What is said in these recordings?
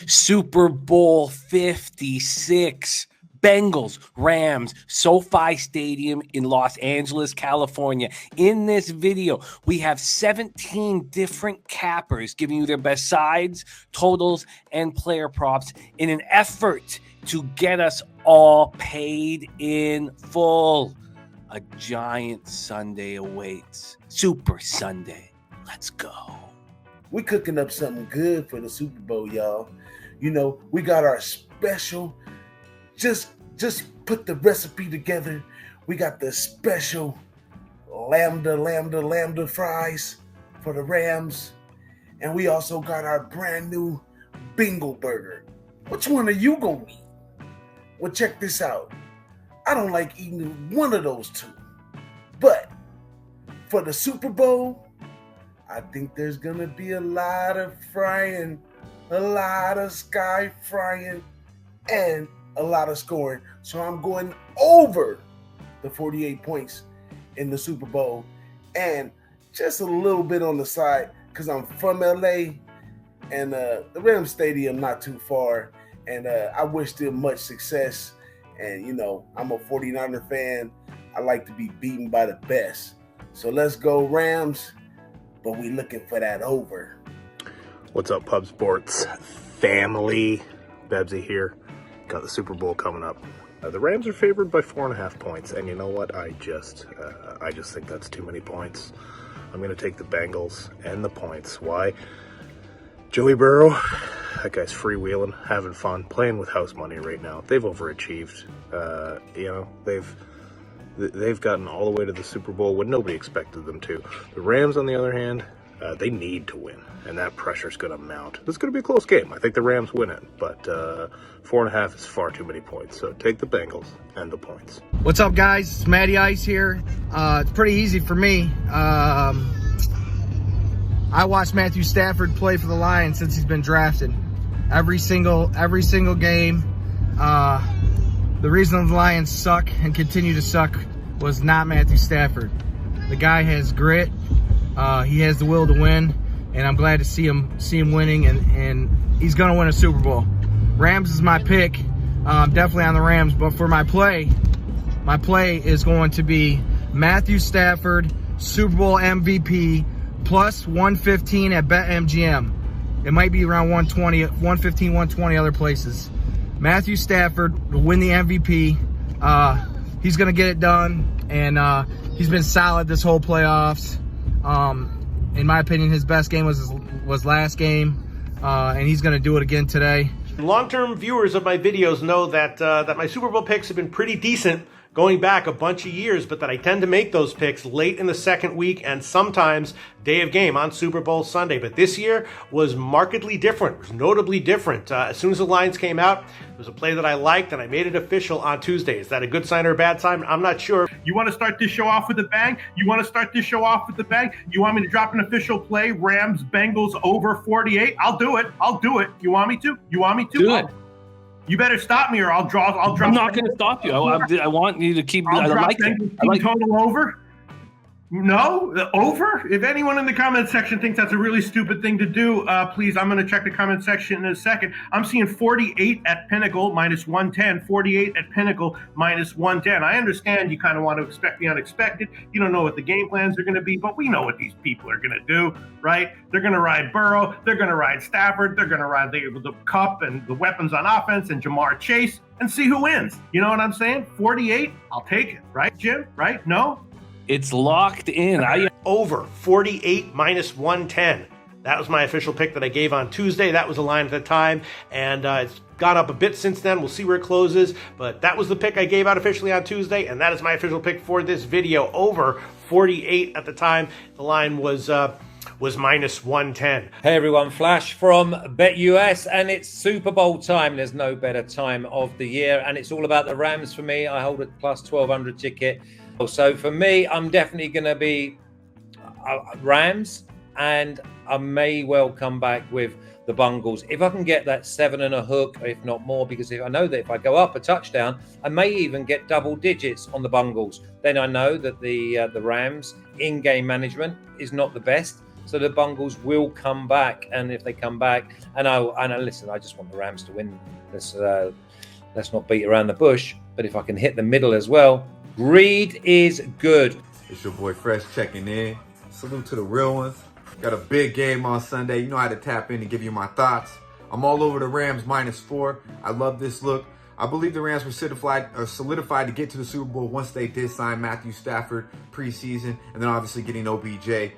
Super Bowl 56. Bengals, Rams, SoFi Stadium in Los Angeles, California. In this video, we have 17 different cappers giving you their best sides, totals, and player props in an effort to get us all paid in full. A giant Sunday awaits. Super Sunday. Let's go. We're cooking up something good for the Super Bowl, y'all. You know, we got our special, just put the recipe together. We got the special lambda fries for the Rams. And we also got our brand new Bengal burger. Which one are you gonna eat? Well, check this out. I don't like eating one of those two. But for the Super Bowl, I think there's gonna be a lot of frying, a lot of sky frying, and a lot of scoring. So I'm going over the 48 points in the Super Bowl, and just a little bit on the side because I'm from LA, and the Rams Stadium not too far, and I wish them much success. And you know, I'm a 49er fan. I like to be beaten by the best. So let's go Rams, but we looking for that over. What's up, Pub Sports family? Bebsie here. Got the Super Bowl coming up. The Rams are favored by 4.5 points, and you know what? I just think that's too many points. I'm going to take the Bengals and the points. Why? Joey Burrow, that guy's freewheeling, having fun, playing with house money right now. They've overachieved. You know, they've gotten all the way to the Super Bowl when nobody expected them to. The Rams, on the other hand, they need to win, and that pressure's going to mount. It's going to be a close game. I think the Rams win it, but 4.5 is far too many points. So take the Bengals and the points. What's up, guys? It's Matty Ice here. It's pretty easy for me. I watched Matthew Stafford play for the Lions since he's been drafted. Every single game. The reason the Lions suck and continue to suck was not Matthew Stafford. The guy has grit. He has the will to win, and I'm glad to see him winning, and he's going to win a Super Bowl. Rams is my pick. I'm definitely on the Rams, but for my play is going to be Matthew Stafford, Super Bowl MVP, plus 115 at BetMGM. It might be around 120, 115, 120 other places. Matthew Stafford will win the MVP. He's going to get it done, and he's been solid this whole playoffs. In my opinion, his best game was last game, and he's going to do it again today. Long-term viewers of my videos know that that my Super Bowl picks have been pretty decent going back a bunch of years, but that I tend to make those picks late in the second week and sometimes day of game on Super Bowl Sunday. But this year was markedly different, was notably different. As soon as the lines came out, it was a play that I liked, and I made it official on Tuesday. Is that a good sign or a bad sign? I'm not sure. You want to start this show off with a bang? You want me to drop an official play? Rams, Bengals over 48? I'll do it. You want me to? Do it. You better stop me, or I'll drop. I'm not going to stop you. I want you to keep. I like it. Total over. No, over? If anyone in the comment section thinks that's a really stupid thing to do, please, I'm going to check the comment section in a second. I'm seeing 48 at Pinnacle, minus 110. 48 at Pinnacle, minus 110. I understand you kind of want to expect the unexpected. You don't know what the game plans are going to be, but we know what these people are going to do, right? They're going to ride Burrow. They're going to ride Stafford. They're going to ride the Cup and the weapons on offense and Jamar Chase and see who wins. You know what I'm saying? 48, I'll take it. Right, Jim? Right? No? It's locked in. Over 48 minus 110. That was my official pick that I gave on Tuesday. That was the line at the time, and it's gone up a bit since then. We'll see where it closes, but that was the pick I gave out officially on Tuesday, and that is my official pick for this video. Over 48 at the time. The line was minus 110. Hey everyone, Flash from BetUS, and it's Super Bowl time. There's no better time of the year, and it's all about the Rams for me. I hold a plus 1,200 ticket. So for me, I'm definitely going to be Rams, and I may well come back with the Bengals if I can get that 7 and a hook, if not more, because I know that if I go up a touchdown, I may even get double digits on the Bengals. Then I know that the Rams in-game management is not the best. So the Bengals will come back, and if they come back, and I listen, I just want the Rams to win. Let's not beat around the bush. But if I can hit the middle as well, greed is good. It's your boy Fresh checking in. Salute to the real ones. Got a big game on Sunday. You know how to tap in and give you my thoughts. I'm all over the Rams -4. I love this look. I believe the Rams were solidified to get to the Super Bowl once they did sign Matthew Stafford preseason, and then obviously getting OBJ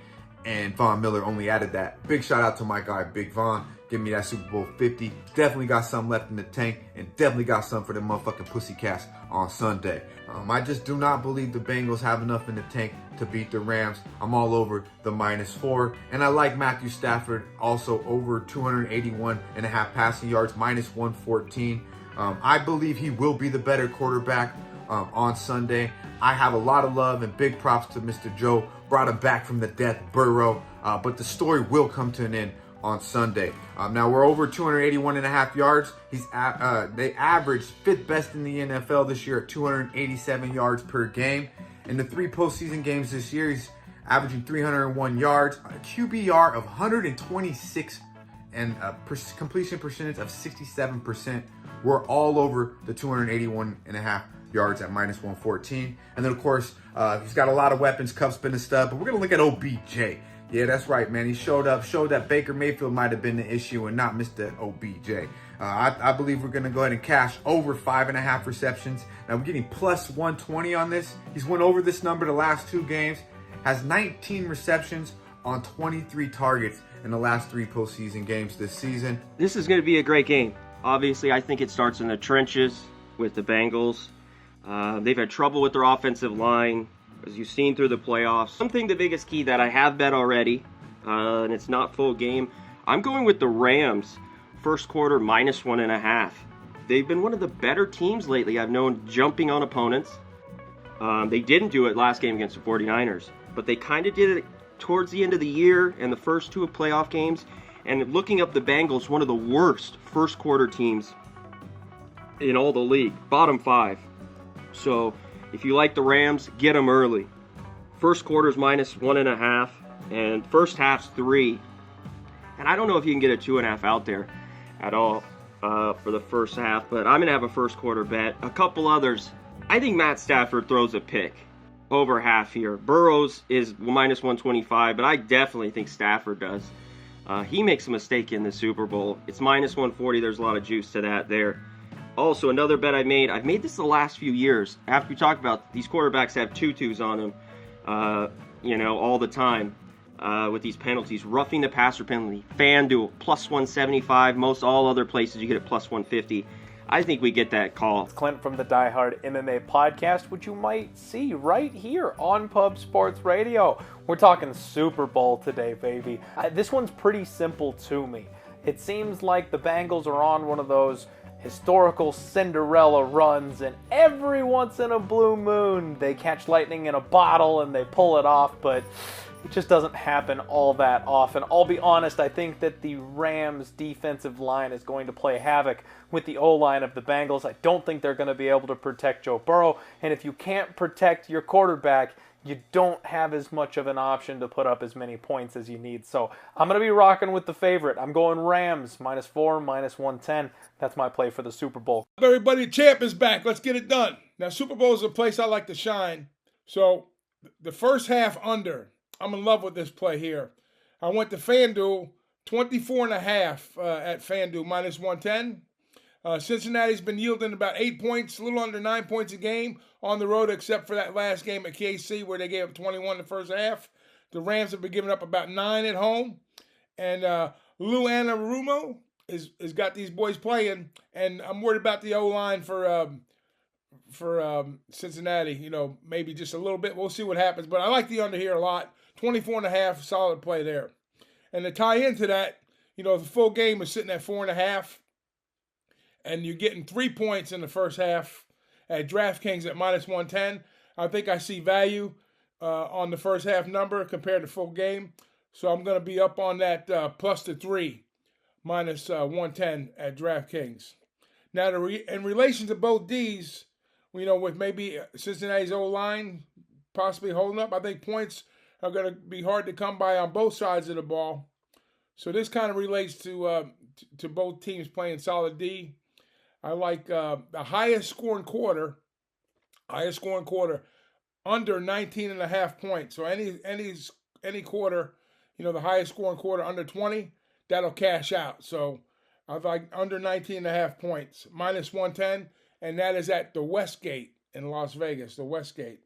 and Von Miller only added that. Big shout out to my guy, Big Von. Give me that Super Bowl 50. Definitely got some left in the tank, and definitely got some for the motherfucking Pussycats on Sunday. I just do not believe the Bengals have enough in the tank to beat the Rams. I'm all over the -4. And I like Matthew Stafford, also over 281.5 passing yards, -114. I believe he will be the better quarterback on Sunday. I have a lot of love and big props to Mr. Joe. Brought him back from the death, Burrow. But the story will come to an end on Sunday. Now we're over 281.5 yards. They averaged 5th best in the NFL this year at 287 yards per game. In the 3 postseason games this year, he's averaging 301 yards, a QBR of 126, and a completion percentage of 67%. We're all over the 281.5 yards at -114. And then, of course, he's got a lot of weapons, Cup's been a stud, but we're going to look at OBJ. Yeah, that's right, man. He showed that Baker Mayfield might have been the issue and not Mr. OBJ. I believe we're going to go ahead and cash over 5.5 receptions. Now, we're getting +120 on this. He's went over this number the last 2 games. Has 19 receptions on 23 targets in the last 3 postseason games this season. This is going to be a great game. Obviously, I think it starts in the trenches with the Bengals. They've had trouble with their offensive line, as you've seen through the playoffs. Something, the biggest key that I have bet already, and it's not full game, I'm going with the Rams, first quarter -1.5. They've been one of the better teams lately I've known jumping on opponents. They didn't do it last game against the 49ers, but they kind of did it towards the end of the year and the first 2 playoff games. And looking up the Bengals, one of the worst first quarter teams in all the league, bottom 5. So if you like the Rams, get them early. First quarter's -1.5, and first half's 3. And I don't know if you can get a 2.5 out there at all for the first half, but I'm going to have a first quarter bet. A couple others. I think Matt Stafford throws a pick over half here. Burrows is -125, but I definitely think Stafford does. He makes a mistake in the Super Bowl. It's -140. There's a lot of juice to that there. Also, another bet I've made this the last few years. After we talk about these quarterbacks have tutus on them, all the time with these penalties. Roughing the passer penalty, FanDuel, +175. Most all other places you get it +150. I think we get that call. It's Clint from the Die Hard MMA podcast, which you might see right here on Pub Sports Radio. We're talking Super Bowl today, baby. This one's pretty simple to me. It seems like the Bengals are on one of those historical Cinderella runs, and every once in a blue moon they catch lightning in a bottle and they pull it off, but it just doesn't happen all that often. I'll be honest, I think that the Rams defensive line is going to play havoc with the O-line of the Bengals. I don't think they're going to be able to protect Joe Burrow, and if you can't protect your quarterback, you don't have as much of an option to put up as many points as you need. So I'm going to be rocking with the favorite. I'm going Rams, -4, -110. That's my play for the Super Bowl. Everybody, champ is back. Let's get it done. Now, Super Bowl is a place I like to shine. So the first half under, I'm in love with this play here. I went to FanDuel, 24.5 at FanDuel, -110. Cincinnati's been yielding about 8 points, a little under 9 points a game on the road, except for that last game at KC where they gave up 21 in the first half. The Rams have been giving up about 9 at home. And Lou Anarumo has got these boys playing, and I'm worried about the O-line for Cincinnati. Maybe just a little bit. We'll see what happens. But I like the under here a lot. 24.5, solid play there. And to tie into that, the full game is sitting at 4.5. And you're getting 3 points in the first half at DraftKings at -110. I think I see value on the first half number compared to full game. So I'm going to be up on that +3, -110 at DraftKings. Now, in relation to both Ds, with maybe Cincinnati's O-line possibly holding up, I think points are going to be hard to come by on both sides of the ball. So this kind of relates to both teams playing solid D. I like the highest scoring quarter under 19.5 points. So any quarter, the highest scoring quarter under 20, that'll cash out. So I like under 19.5 points, minus 110, and that is at the Westgate in Las Vegas, the Westgate.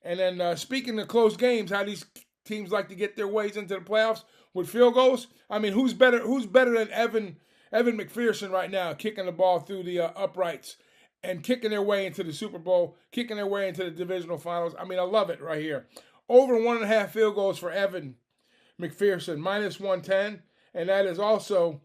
And then speaking of close games, how these teams like to get their ways into the playoffs with field goals. I mean, who's better than Evan McPherson right now, kicking the ball through the uprights and kicking their way into the Super Bowl, kicking their way into the divisional finals. I mean, I love it right here. Over 1.5 field goals for Evan McPherson, minus 110, and that is also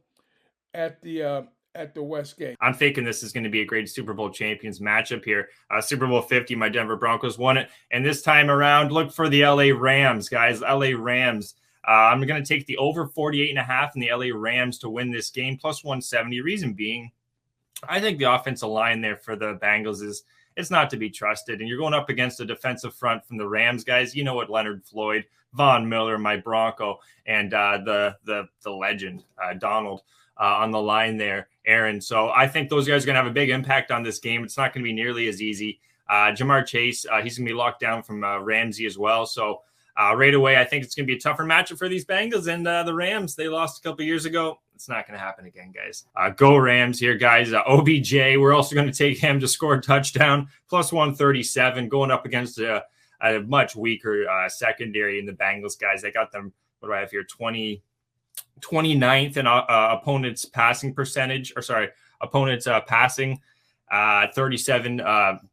at the Westgate. I'm thinking this is going to be a great Super Bowl champions matchup here. Super Bowl 50, my Denver Broncos won it. And this time around, look for the LA Rams, guys. LA Rams. I'm going to take the over 48.5 and the LA Rams to win this game, plus 170. Reason being, I think the offensive line there for the Bengals it's not to be trusted. And you're going up against a defensive front from the Rams, guys. You know what, Leonard Floyd, Von Miller, my Bronco, and the legend, Donald, on the line there, Aaron. So I think those guys are going to have a big impact on this game. It's not going to be nearly as easy. Jamar Chase, he's going to be locked down from Ramsey as well. So right away, I think it's going to be a tougher matchup for these Bengals. And the Rams, they lost a couple years ago. It's not going to happen again, guys. Go Rams here, guys. OBJ, we're also going to take him to score a touchdown, plus 137, going up against a much weaker secondary in the Bengals, guys. I got them, what do I have here, 29th in opponent's passing percentage, opponent's passing, 37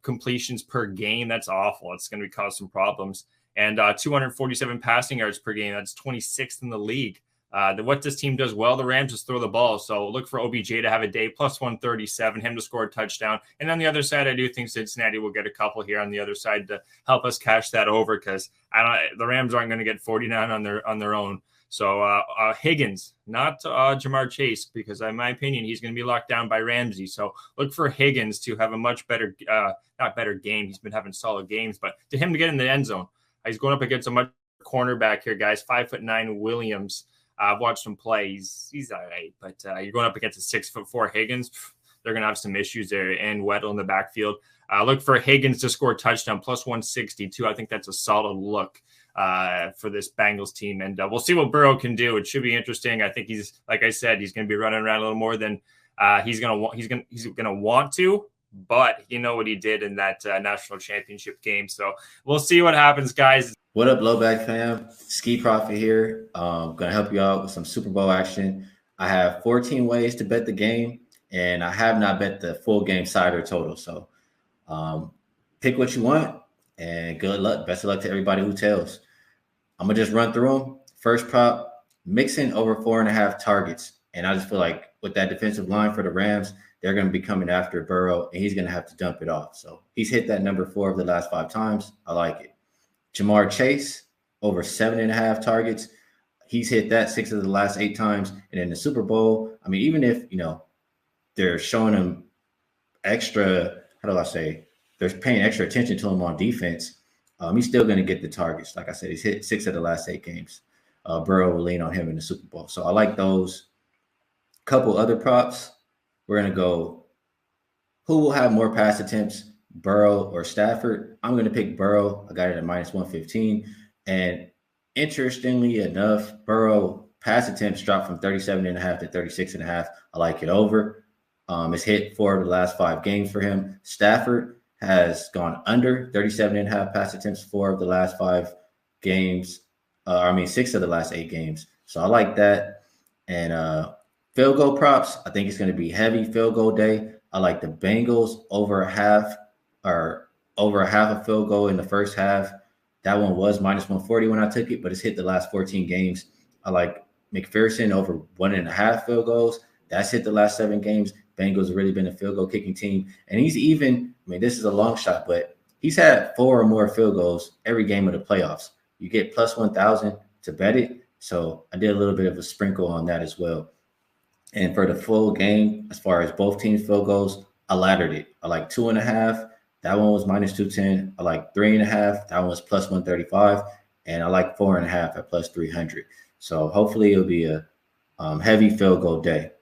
completions per game. That's awful. It's going to cause some problems. And 247 passing yards per game. That's 26th in the league. What this team does well, the Rams just throw the ball. So look for OBJ to have a day, plus 137, him to score a touchdown. And on the other side, I do think Cincinnati will get a couple here on the other side to help us cash that over, because the Rams aren't going to get 49 on their own. So Higgins, not Jamar Chase, because in my opinion, he's going to be locked down by Ramsey. So look for Higgins to have a much better, not better game. He's been having solid games, but to him to get in the end zone. He's going up against a much cornerback here, guys. 5'9" Williams. I've watched him play. He's all right, but you're going up against a 6'4" Higgins. They're going to have some issues there, and Weddle in the backfield. Look for Higgins to score a touchdown, plus 162. I think that's a solid look for this Bengals team, and we'll see what Burrow can do. It should be interesting. I think he's, like I said, he's going to be running around a little more than he's going to want to. But you know what he did in that national championship game. So we'll see what happens, guys. What up, Blowback fam? Skee Prophet here. Going to help you out with some Super Bowl action. I have 14 ways to bet the game, and I have not bet the full game side or total. So pick what you want, and good luck. Best of luck to everybody who tells. I'm going to just run through them. First prop, Mixon over 4.5 targets. And I just feel like with that defensive line for the Rams, they're going to be coming after Burrow, and he's going to have to dump it off. So he's hit that number 4 of the last 5 times. I like it. Jamar Chase, over 7.5 targets. He's hit that 6 of the last 8 times. And in the Super Bowl, I mean, even if, they're showing him extra, they're paying extra attention to him on defense, he's still going to get the targets. Like I said, he's hit 6 of the last 8 games. Burrow will lean on him in the Super Bowl. So I like those. Couple other props. We're going to go, who will have more pass attempts, Burrow or Stafford? I'm going to pick Burrow. I got it at minus 115. And interestingly enough, Burrow pass attempts dropped from 37.5 to 36.5. I like it over. It's hit 4 of the last 5 games for him. Stafford has gone under 37.5 pass attempts 4 of the last 5 games. 6 of the last 8 games. So I like that. And field goal props, I think it's going to be heavy field goal day. I like the Bengals over a half a field goal in the first half. That one was minus 140 when I took it, but it's hit the last 14 games. I like McPherson over 1.5 field goals. That's hit the last 7 games. Bengals have really been a field goal kicking team. And he's even, this is a long shot, but he's had 4 or more field goals every game of the playoffs. You get plus 1,000 to bet it. So I did a little bit of a sprinkle on that as well. And for the full game, as far as both teams' field goals, I laddered it. I like 2.5. That one was minus 210. I like 3.5. That one was plus 135. and I like 4.5 at plus 300. So hopefully it'll be a heavy field goal day.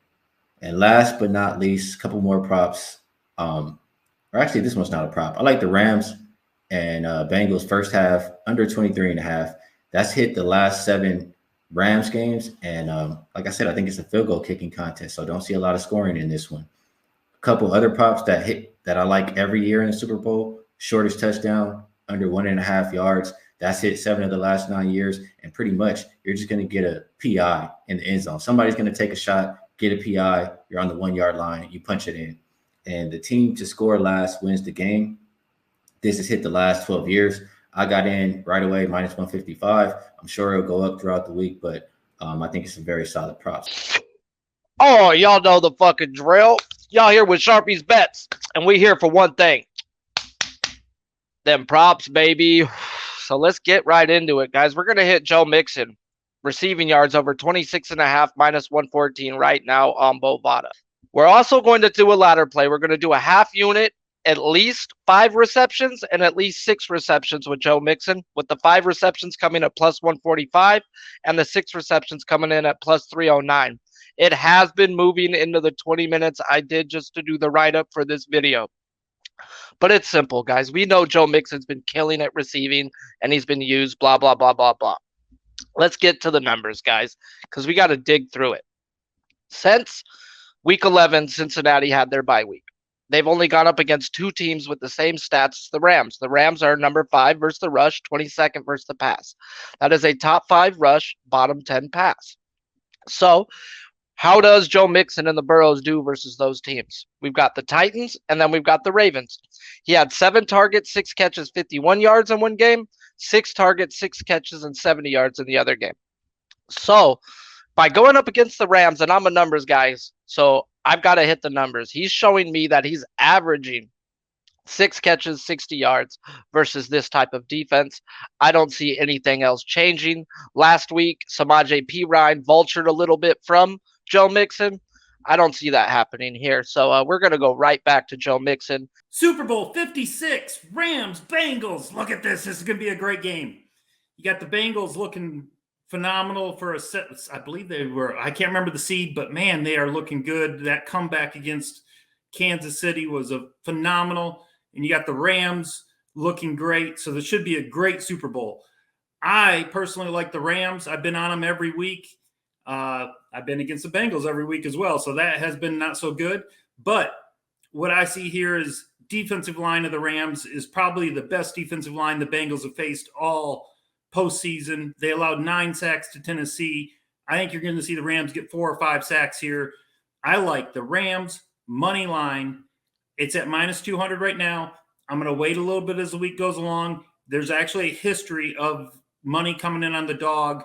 And last but not least, a couple more props. Or actually, this one's not a prop. I like the Rams and Bengals first half under 23.5. That's hit the last 7 Rams games. And like I said, I think it's a field goal kicking contest. So don't see a lot of scoring in this one. A couple other props that I like every year in the Super Bowl. Shortest touchdown under 1.5 yards. That's hit 7 of the last 9 years. And pretty much you're just going to get a PI in the end zone. Somebody's going to take a shot, get a PI. You're on the 1 yard line. You punch it in. And the team to score last wins the game. This has hit the last 12 years. I got in right away, minus 155. I'm sure it'll go up throughout the week, but I think it's a very solid prop. Oh, y'all know the fucking drill. Y'all here with Sharpie's Bets, and we here for one thing. Them props, baby. So let's get right into it, guys. We're going to hit Joe Mixon. Receiving yards over 26.5, minus 114 right now on Bovada. We're also going to do a ladder play. We're going to do a half unit, at least 5 receptions, and at least 6 receptions with Joe Mixon, with the 5 receptions coming at plus 145 and the 6 receptions coming in at plus 309. It has been moving into the 20 minutes I did just to do the write-up for this video. But it's simple, guys. We know Joe Mixon's been killing at receiving, and he's been used, blah, blah, blah, blah, blah. Let's get to the numbers, guys, because we got to dig through it. Since Week 11, Cincinnati had their bye week. They've only gone up against 2 teams with the same stats as the Rams. The Rams are number 5 versus the rush, 22nd versus the pass. That is a top 5 rush, bottom 10 pass. So how does Joe Mixon and the Burrows do versus those teams? We've got the Titans, and then we've got the Ravens. He had 7 targets, 6 catches, 51 yards in one game, 6 targets, 6 catches, and 70 yards in the other game. So by going up against the Rams, and I'm a numbers guy, so I've got to hit the numbers. He's showing me that he's averaging 6 catches, 60 yards versus this type of defense. I don't see anything else changing. Last week, Samaje Perine vultured a little bit from Joe Mixon. I don't see that happening here. So we're going to go right back to Joe Mixon. Super Bowl 56, Rams, Bengals. Look at this. This is going to be a great game. You got the Bengals looking phenomenal for a set. I believe they were, I can't remember the seed, but man, they are looking good. That comeback against Kansas City was a phenomenal. And you got the Rams looking great. So this should be a great Super Bowl. I personally like the Rams. I've been on them every week. I've been against the Bengals every week as well. So that has been not so good. But what I see here is defensive line of the Rams is probably the best defensive line the Bengals have faced all postseason. They allowed 9 sacks to Tennessee. I think you're going to see the Rams get 4 or 5 sacks here. I like the Rams money line. It's at minus 200 right now. I'm going to wait a little bit as the week goes along. There's actually a history of money coming in on the dog,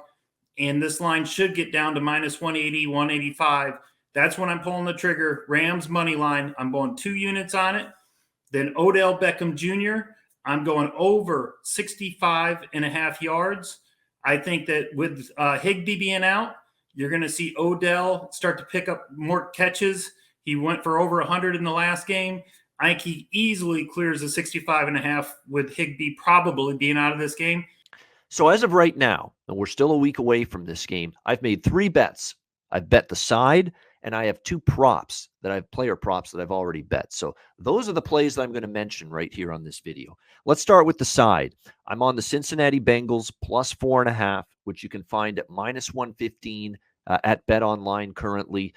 and this line should get down to minus 180, 185. That's when I'm pulling the trigger. Rams money line. I'm going 2 units on it. Then Odell Beckham Jr., I'm going over 65.5 yards. I think that with Higbee being out, you're going to see Odell start to pick up more catches. He went for over 100 in the last game. I think he easily clears the 65.5 with Higbee probably being out of this game. So as of right now, and we're still a week away from this game, I've made 3 bets. I've bet the side, and I have 2 props that I've player props that I've already bet. So those are the plays that I'm going to mention right here on this video. Let's start with the side. I'm on the Cincinnati Bengals plus 4.5, which you can find at minus 115 at BetOnline currently.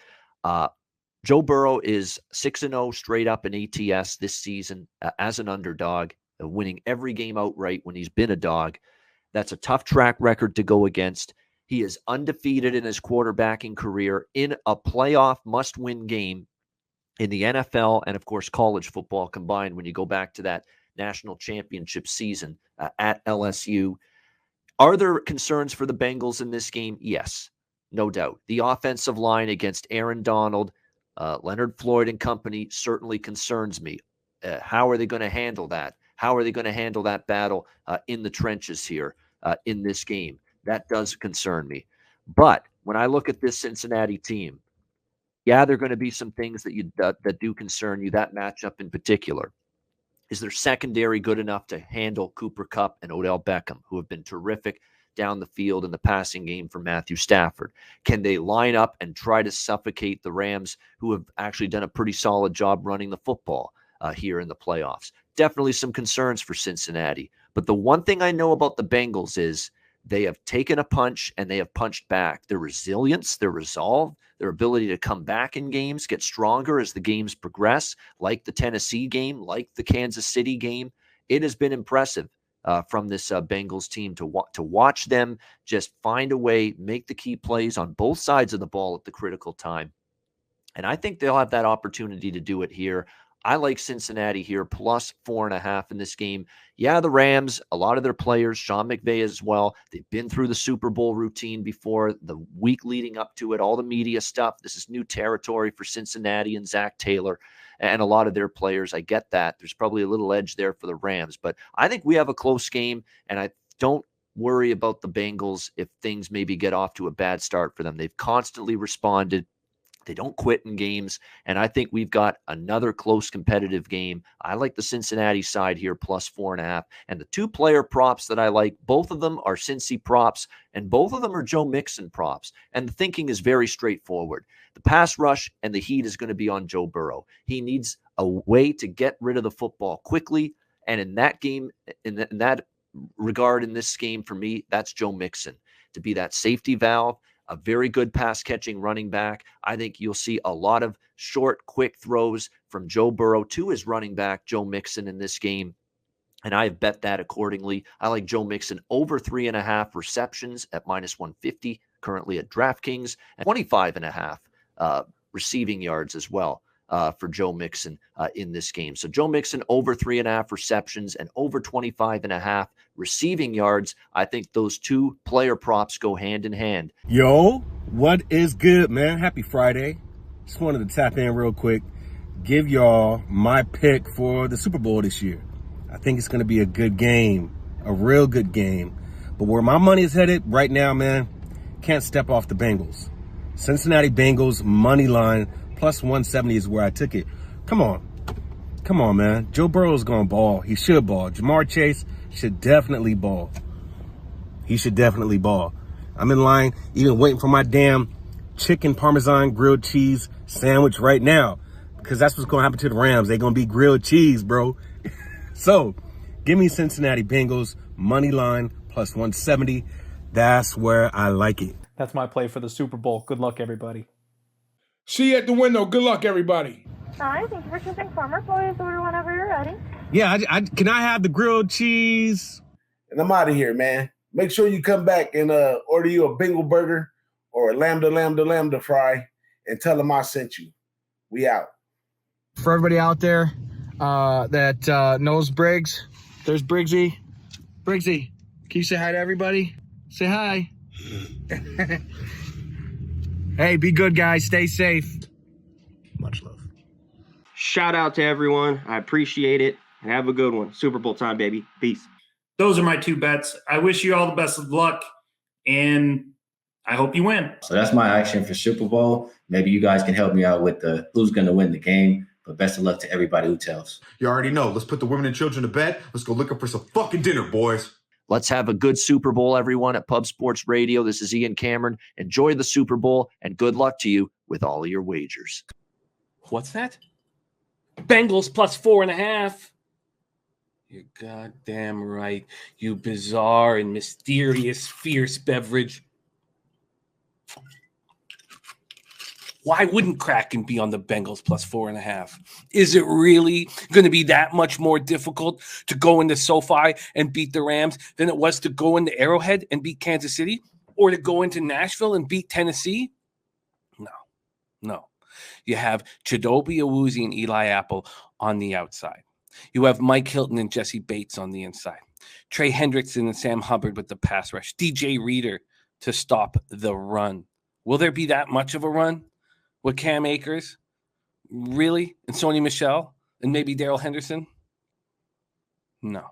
Joe Burrow is 6-0 straight up in ATS this season as an underdog, winning every game outright when he's been a dog. That's a tough track record to go against. He is undefeated in his quarterbacking career in a playoff must-win game in the NFL and, of course, college football combined when you go back to that national championship season at LSU. Are there concerns for the Bengals in this game? Yes, no doubt. The offensive line against Aaron Donald, Leonard Floyd and company certainly concerns me. How are they going to handle that? How are they going to handle that battle in the trenches here in this game? That does concern me. But when I look at this Cincinnati team, yeah, there are going to be some things that do concern you, that matchup in particular. Is their secondary good enough to handle Cooper Kupp and Odell Beckham, who have been terrific down the field in the passing game for Matthew Stafford? Can they line up and try to suffocate the Rams, who have actually done a pretty solid job running the football here in the playoffs? Definitely some concerns for Cincinnati. But the one thing I know about the Bengals is they have taken a punch and they have punched back. Their resilience, their resolve, their ability to come back in games, get stronger as the games progress, like the Tennessee game, like the Kansas City game. It has been impressive from this Bengals team to watch them just find a way, make the key plays on both sides of the ball at the critical time. And I think they'll have that opportunity to do it here. I like Cincinnati here, plus 4.5 in this game. Yeah, the Rams, a lot of their players, Sean McVay as well, they've been through the Super Bowl routine before, the week leading up to it, all the media stuff. This is new territory for Cincinnati and Zach Taylor and a lot of their players. I get that. There's probably a little edge there for the Rams, but I think we have a close game, and I don't worry about the Bengals if things maybe get off to a bad start for them. They've constantly responded. They don't quit in games, and I think we've got another close competitive game. I like the Cincinnati side here, plus 4.5. And the two player props that I like, both of them are Cincy props, and both of them are Joe Mixon props. And the thinking is very straightforward. The pass rush and the heat is going to be on Joe Burrow. He needs a way to get rid of the football quickly, and in that game, in that regard, in this game, for me, that's Joe Mixon, to be that safety valve, a very good pass-catching running back. I think you'll see a lot of short, quick throws from Joe Burrow to his running back, Joe Mixon, in this game, and I've bet that accordingly. I like Joe Mixon over 3.5 receptions at minus 150, currently at DraftKings, and 25.5 receiving yards as well for Joe Mixon in this game. So Joe Mixon over 3.5 receptions and over 25.5 receiving yards. I think those two player props go hand in hand. Yo, what is good, man? Happy Friday. Just wanted to tap in real quick, give y'all my pick for the Super Bowl this year. I think it's going to be a good game, a real good game. But where my money is headed right now, man, can't step off the Bengals. Cincinnati Bengals money line plus 170 is where I took it. Come on, man. Joe Burrow's going to ball. He should ball. Jamar Chase should definitely ball. He should definitely ball. I'm in line, even waiting for my damn chicken Parmesan grilled cheese sandwich right now, because that's what's going to happen to the Rams. They're going to be grilled cheese, bro. So give me Cincinnati Bengals money line plus 170. That's where I like it. That's my play for the Super Bowl. Good luck, everybody. See you at the window. Good luck, everybody. Hi, thank you for choosing Farmer. Please order whenever you're ready. Yeah, can I have the grilled cheese? And I'm out of here, man. Make sure you come back and order you a Bengal burger or a lambda fry and tell them I sent you. We out. For everybody out there that knows Briggs, there's Briggsy. Briggsy, can you say hi to everybody? Say hi. Hey, be good, guys. Stay safe. Much love. Shout out to everyone. I appreciate it. And have a good one. Super Bowl time, baby. Peace. Those are my two bets. I wish you all the best of luck, and I hope you win. So that's my action for Super Bowl. Maybe you guys can help me out with the who's going to win the game. But best of luck to everybody who tells. You already know. Let's put the women and children to bed. Let's go looking for some fucking dinner, boys. Let's have a good Super Bowl, everyone, at Pub Sports Radio. This is Ian Cameron. Enjoy the Super Bowl, and good luck to you with all of your wagers. What's that? Bengals plus 4.5. You're goddamn right, you bizarre and mysterious, fierce beverage. Why wouldn't Kraken be on the Bengals plus 4.5? Is it really going to be that much more difficult to go into SoFi and beat the Rams than it was to go into Arrowhead and beat Kansas City, or to go into Nashville and beat Tennessee? No. You have Chidobe Awuzie and Eli Apple on the outside. You have Mike Hilton and Jesse Bates on the inside. Trey Hendrickson and Sam Hubbard with the pass rush. DJ Reader to stop the run. Will there be that much of a run with Cam Akers? Really? And Sony Michel? And maybe Darrell Henderson? No.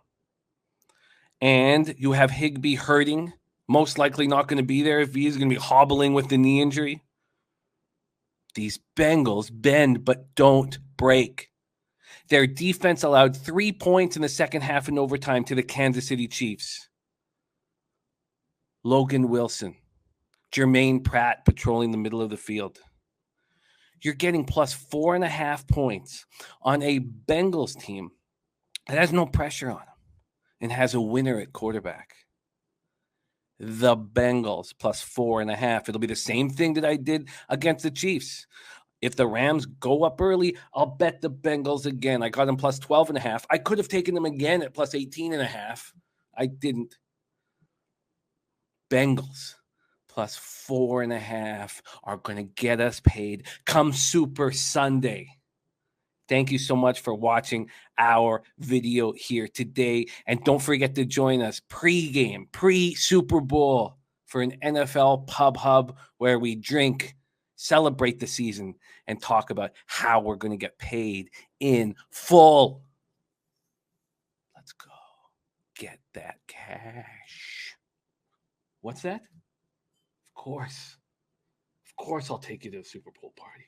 And you have Higbee hurting. Most likely not going to be there if he is going to be hobbling with the knee injury. These Bengals bend but don't break. Their defense allowed 3 points in the second half in overtime to the Kansas City Chiefs. Logan Wilson, Jermaine Pratt patrolling the middle of the field. You're getting plus 4.5 points on a Bengals team that has no pressure on them and has a winner at quarterback. The Bengals plus 4.5. It'll be the same thing that I did against the Chiefs. If the Rams go up early, I'll bet the Bengals again. I got them plus 12.5. I could have taken them again at plus 18.5. I didn't. Bengals plus 4.5 are going to get us paid come Super Sunday. Thank you so much for watching our video here today. And don't forget to join us pre-game, pre-Super Bowl for an NFL Pub Hub where we drink, celebrate the season, and talk about how we're going to get paid in full. Let's go get that cash. What's that? Of course. Of course I'll take you to the Super Bowl party.